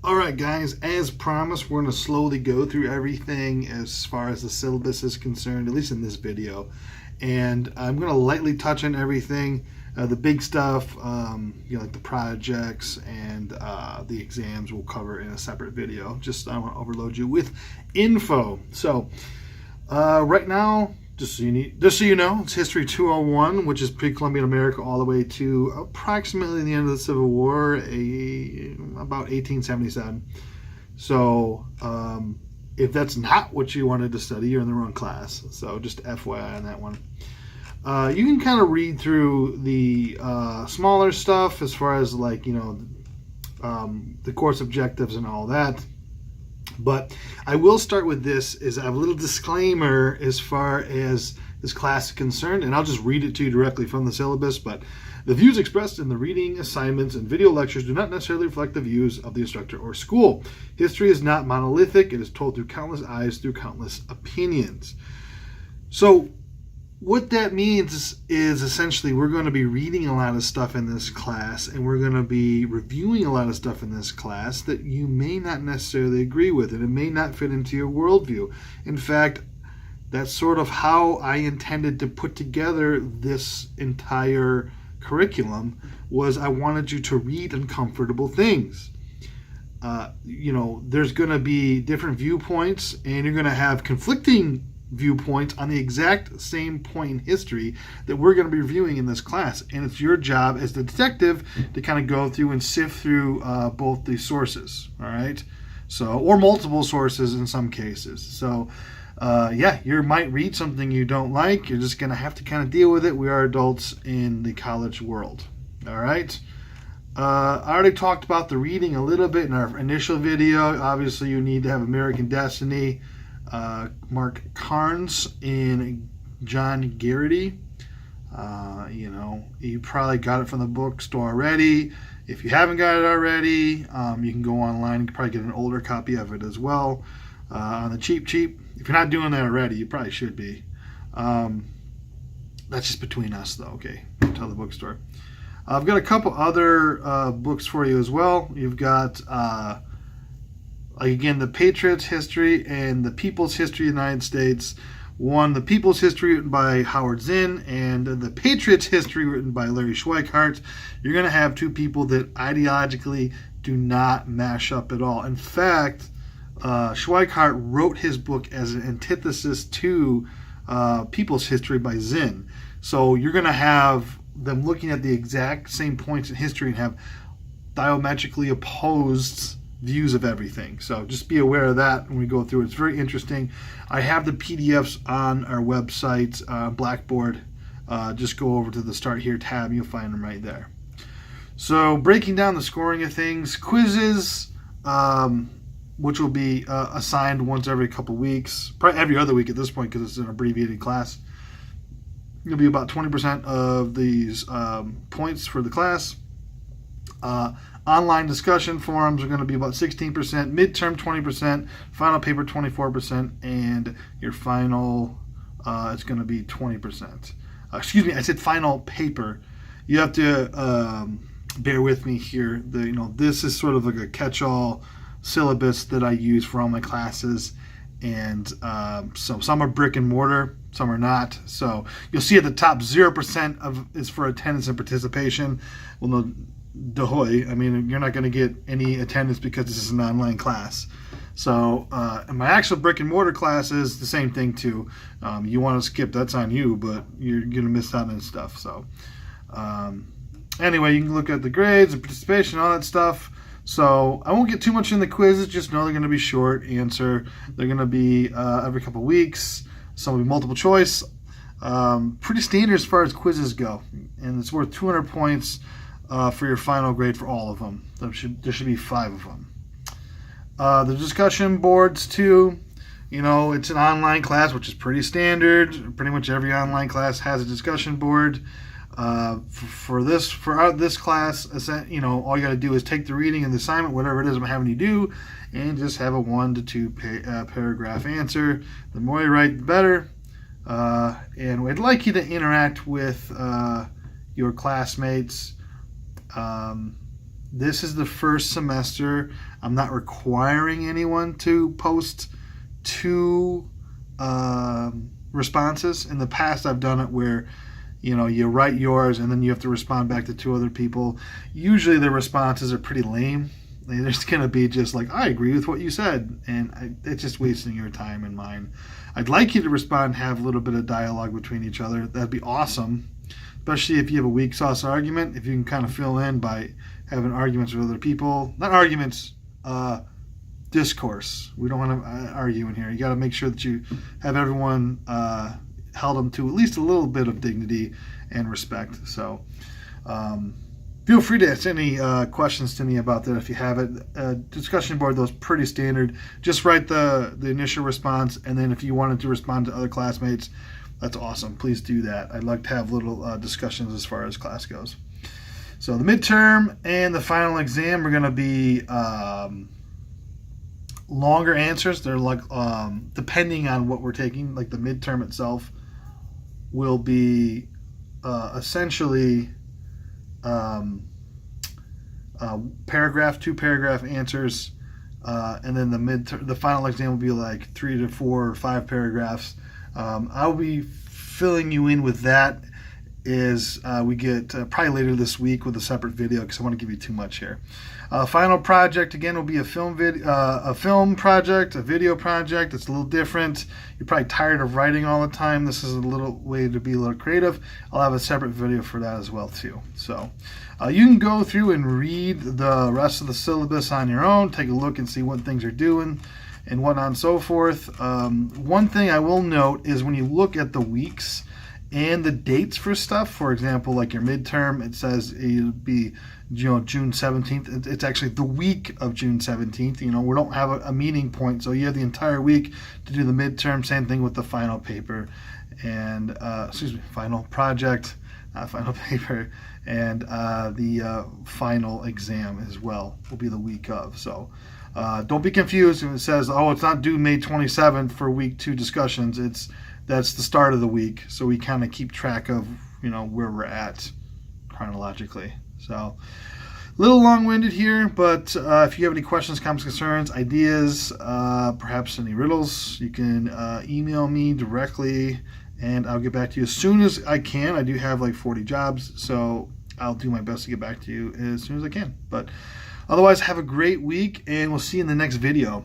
Alright guys, as promised, we're going to slowly go through everything as far as the syllabus is concerned, at least in this video. And I'm going to lightly touch on everything, the big stuff, like the projects and the exams we'll cover in a separate video. Just I don't want to overload you with info. So right now, just so you know, it's History 201, which is pre-Columbian America all the way to approximately the end of the Civil War, about 1877. So if that's not what you wanted to study, you're in the wrong class. So just FYI on that one. You can kind of read through the smaller stuff as far as like, the course objectives and all that. But I will start with this, is I have a little disclaimer as far as this class is concerned, and I'll just read it to you directly from the syllabus. But the views expressed in the reading, assignments, and video lectures do not necessarily reflect the views of the instructor or school. History is not monolithic. It is told through countless eyes, through countless opinions. So what that means is essentially we're going to be reading a lot of stuff in this class, and we're going to be reviewing a lot of stuff in this class that you may not necessarily agree with, and it may not fit into your worldview. In fact, that's sort of how I intended to put together this entire curriculum, was I wanted you to read uncomfortable things. There's going to be different viewpoints, and you're going to have conflicting viewpoints on the exact same point in history that we're going to be reviewing in this class. And it's your job as the detective to kind of go through and sift through both the sources, all right? So, or multiple sources in some cases. So, you might read something you don't like. You're just going to have to kind of deal with it. We are adults in the college world, all right? I already talked about the reading a little bit in our initial video. Obviously, you need to have American Destiny, Mark Carnes, and John Garrity. You probably got it from the bookstore already. If you haven't got it already, you can go online. You can probably get an older copy of it as well on the cheap. If you're not doing that already, you probably should be. That's just between us, though. Okay, don't tell the bookstore. I've got a couple other books for you as well. You've got again, the Patriots' History and the People's History of the United States. One, the People's History, written by Howard Zinn, and the Patriots' History, written by Larry Schweikart. You're going to have two people that ideologically do not mash up at all. In fact, Schweikart wrote his book as an antithesis to People's History by Zinn. So you're going to have them looking at the exact same points in history and have diametrically opposed views of everything. So just be aware of that when we go through it. It's very interesting. I have the PDFs on our website, Blackboard. Just go over to the Start Here tab. You'll find them right there. So breaking down the scoring of things, quizzes, which will be assigned once every couple weeks, probably every other week at this point because it's an abbreviated class. It'll be about 20% of these points for the class. Online discussion forums are going to be about 16%, midterm 20%, final paper 24%, and your final is going to be 20%. Excuse me, I said final paper. You have to bear with me here. This is sort of like a catch-all syllabus that I use for all my classes, and so some are brick and mortar, some are not. So you'll see at the top 0% is for attendance and participation. Well, no. Dahoy, I mean, you're not going to get any attendance because this is an online class. So, in my actual brick and mortar classes, the same thing too. You want to skip, that's on you, but you're going to miss out on stuff. So, anyway, you can look at the grades and participation, all that stuff. So, I won't get too much in the quizzes, just know they're going to be short answer. They're going to be every couple weeks. Some will be multiple choice. Pretty standard as far as quizzes go. And it's worth 200 points. For your final grade for all of them. There should be 5 of them. The discussion boards too. It's an online class, which is pretty standard. Pretty much every online class has a discussion board. For this class, all you got to do is take the reading and the assignment, whatever it is I'm having you do, and just have a 1 to 2 paragraph answer. The more you write, the better. And we'd like you to interact with your classmates. This is the first semester. I'm not requiring anyone to post 2 responses. In the past, I've done it where, you write yours and then you have to respond back to 2 other people. Usually the responses are pretty lame. They're just going to be just like, I agree with what you said. And it's just wasting your time and mine. I'd like you to respond and have a little bit of dialogue between each other. That'd be awesome. Especially if you have a weak sauce argument. If you can kind of fill in by having arguments with other people. Not arguments, discourse. We don't want to argue in here. You got to make sure that you have everyone held them to at least a little bit of dignity and respect. So feel free to ask any questions to me about that if you have it. Discussion board, those pretty standard. Just write the initial response, and then if you wanted to respond to other classmates, that's awesome. Please do that. I'd like to have little discussions as far as class goes. So the midterm and the final exam are going to be longer answers. They're like, depending on what we're taking, like the midterm itself will be essentially paragraph, 2-paragraph answers, and then the final exam will be like 3 to 4 or 5 paragraphs. I'll be filling you in with that as we get probably later this week with a separate video, because I want to give you too much here. Final project again will be a film project, a video project. It's a little different. You're probably tired of writing all the time. This is a little way to be a little creative. I'll have a separate video for that as well too. So you can go through and read the rest of the syllabus on your own, take a look and see what things are doing and whatnot and so forth. One thing I will note is when you look at the weeks and the dates for stuff, for example, like your midterm, it says it'll be June 17th. It's actually the week of June 17th. We don't have a meeting point, so you have the entire week to do the midterm. Same thing with the final paper and final project, not final paper, and the final exam as well will be the week of. So don't be confused if it says, oh, it's not due May 27th for week 2 discussions. That's the start of the week, so we kind of keep track of where we're at chronologically. So a little long-winded here, but if you have any questions, comments, concerns, ideas, perhaps any riddles, you can email me directly and I'll get back to you as soon as I can. I do have like 40 jobs, so I'll do my best to get back to you as soon as I can. But otherwise, have a great week and we'll see you in the next video.